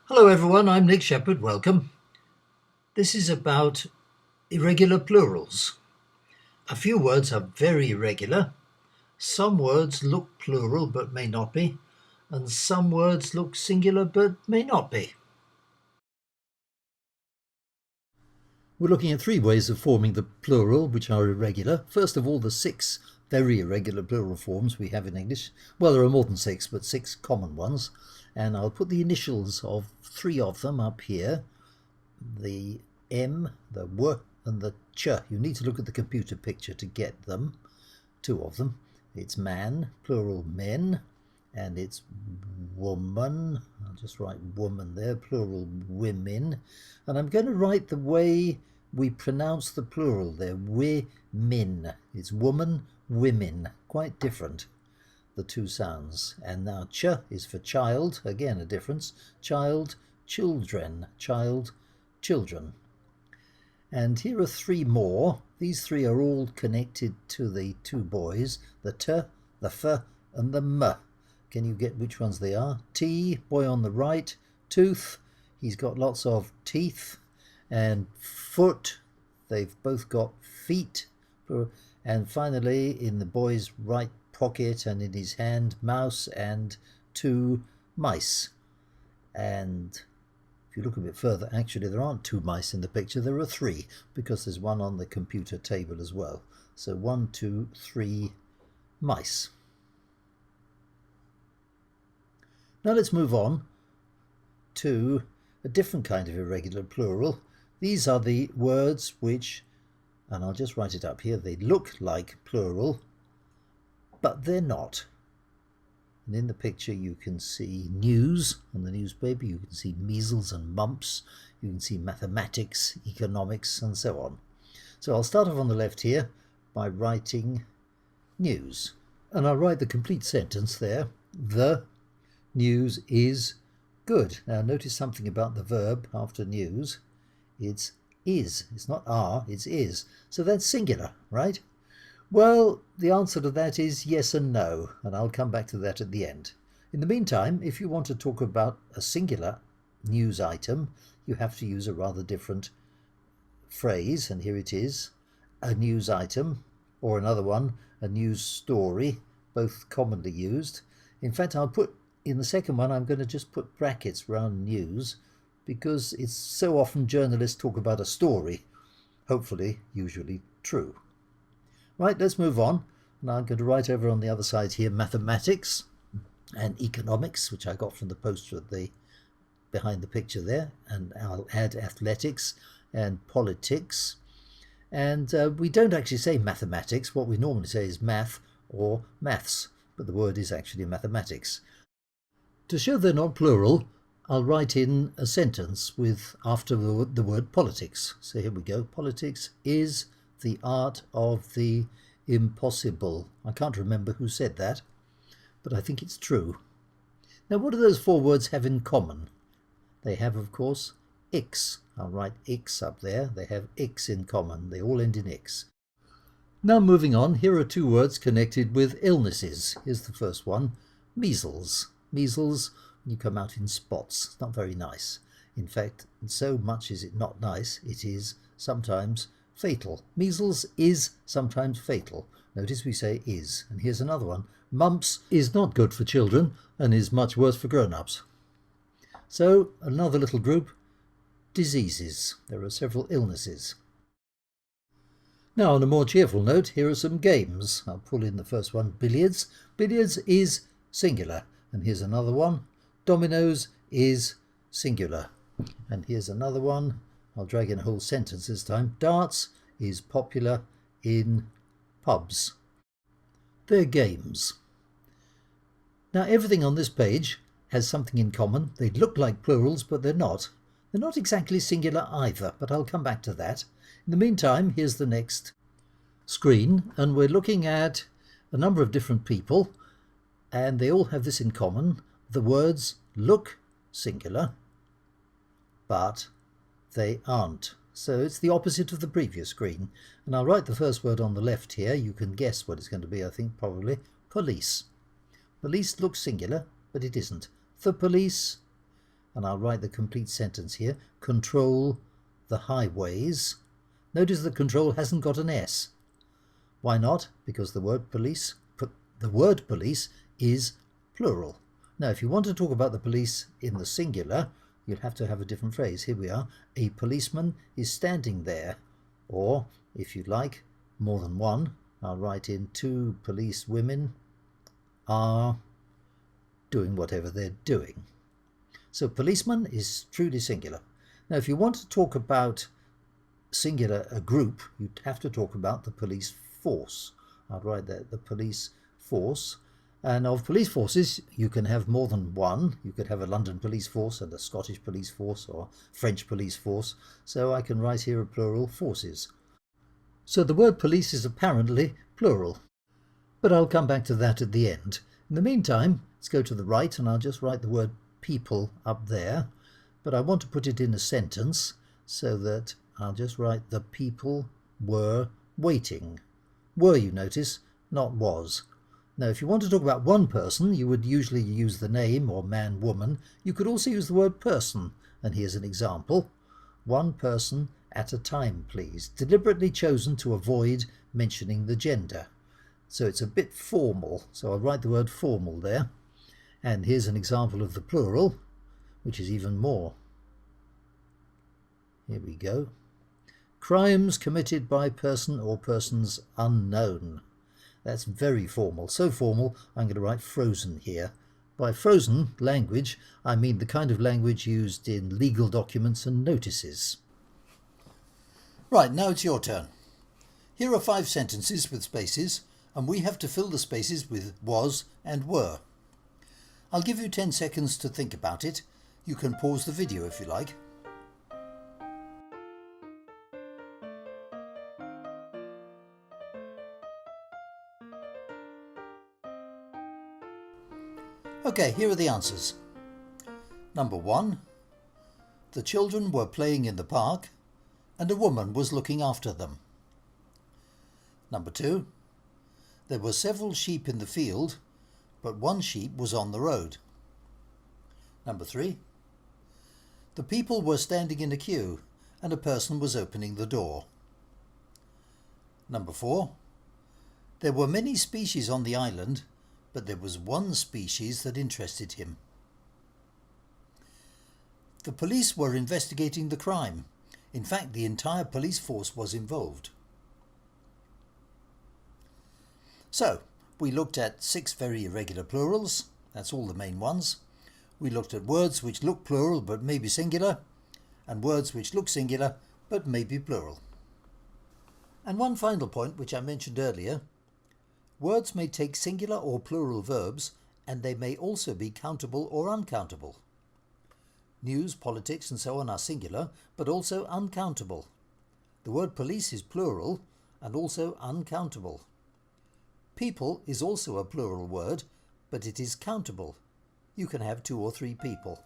Hello everyone, I'm Nick Shepherd, welcome. This is about irregular plurals. A few words are very irregular. Some words look plural but may not be, and some words look singular but may not be. We're looking at three ways of forming the plural which are irregular. First of all, the six very irregular plural forms we have in English. Well, there are more than six, but six common ones. And I'll put the initials of three of them up here. The M, the W and the Ch. You need to look at the computer picture to get them, two of them. It's man, plural men, and it's woman. I'll just write woman there, plural women. And I'm going to write the way we pronounce the plural there, women. It's woman, women, quite different, the two sounds. And now ch is for child, again a difference, child, children, child, children. And here are three more. These three are all connected to the two boys, the t, the f and the m. Can you get which ones they are? T, boy on the right, tooth, he's got lots of teeth, and foot, they've both got feet, and finally in the boy's right pocket and in his hand, mouse and two mice. And if you look a bit further, actually there aren't two mice in the picture, there are three, because there's one on the computer table as well. So 1, 2, 3 mice. Now let's move on to a different kind of irregular plural. These are the words which, and I'll just write it up here, they look like plural, but they're not. And in the picture you can see news on the newspaper, you can see measles and mumps, you can see mathematics, economics and so on. So I'll start off on the left here by writing news. And I'll write the complete sentence there. The news is good. Now notice something about the verb after news. It's is. It's not are, it's is. So that's singular, right? Well, the answer to that is yes and no, and I'll come back to that at the end. In the meantime, if you want to talk about a singular news item, you have to use a rather different phrase, and here it is, a news item, or another one, a news story, both commonly used. In fact, I'll put, in the second one, I'm going to just put brackets around news, because it's so often journalists talk about a story, hopefully, usually true. Right, let's move on. Now I'm going to write over on the other side here mathematics and economics, which I got from the poster at the behind the picture there, and I'll add athletics and politics. And we don't actually say mathematics. What we normally say is math or maths, but the word is actually mathematics. To show they're not plural, I'll write in a sentence with after the word politics. So here we go. Politics is the art of the impossible. I can't remember who said that, but I think it's true. Now, what do those four words have in common? They have, of course, ix. I'll write ix up there. They have ix in common. They all end in ix. Now, moving on, here are two words connected with illnesses. Here's the first one, measles. Measles, you come out in spots. It's not very nice. In fact, so much is it not nice, it is sometimes fatal. Measles is sometimes fatal. Notice we say is. And here's another one. Mumps is not good for children and is much worse for grown-ups. So another little group, diseases. There are several illnesses. Now on a more cheerful note, here are some games. I'll pull in the first one, billiards. Billiards is singular. And here's another one. Dominoes is singular. And here's another one. I'll drag in a whole sentence this time. Darts is popular in pubs. They're games. Now everything on this page has something in common. They look like plurals, but they're not. They're not exactly singular either, but I'll come back to that. In the meantime, here's the next screen, and we're looking at a number of different people, and they all have this in common. The words look singular, but they aren't. So it's the opposite of the previous screen. And I'll write the first word on the left here. You can guess what it's going to be, I think, probably. Police. Police looks singular, but it isn't. The police, and I'll write the complete sentence here. Control the highways. Notice that control hasn't got an S. Why not? Because the word police is plural. Now, if you want to talk about the police in the singular, you'll have to have a different phrase. Here we are. A policeman is standing there. Or, if you like, more than one, I'll write in 2 police women are doing whatever they're doing. So policeman is truly singular. Now, if you want to talk about singular, a group, you'd have to talk about the police force. I'll write that, the police force. And of police forces, you can have more than one. You could have a London police force and a Scottish police force or French police force. So I can write here a plural, forces. So the word police is apparently plural. But I'll come back to that at the end. In the meantime, let's go to the right and I'll just write the word people up there. But I want to put it in a sentence so that I'll just write the people were waiting. Were, you notice, not was. Now, if you want to talk about one person, you would usually use the name or man, woman. You could also use the word person. And here's an example. One person at a time, please. Deliberately chosen to avoid mentioning the gender. So it's a bit formal. So I'll write the word formal there. And here's an example of the plural, which is even more. Here we go. Crimes committed by person or persons unknown. That's very formal. So formal, I'm going to write frozen here. By frozen language, I mean the kind of language used in legal documents and notices. Right, now it's your turn. Here are 5 sentences with spaces, and we have to fill the spaces with was and were. I'll give you 10 seconds to think about it. You can pause the video if you like. Okay, here are the answers. Number 1. The children were playing in the park and a woman was looking after them. Number 2. There were several sheep in the field, but one sheep was on the road. Number 3. The people were standing in a queue and a person was opening the door. Number 4. There were many species on the island, but there was one species that interested him. The police were investigating the crime. In fact, the entire police force was involved. So, we looked at 6 very irregular plurals. That's all the main ones. We looked at words which look plural but may be singular, and words which look singular but may be plural. And one final point which I mentioned earlier. Words may take singular or plural verbs, and they may also be countable or uncountable. News, politics and so on are singular, but also uncountable. The word police is plural and also uncountable. People is also a plural word, but it is countable. You can have 2 or 3 people.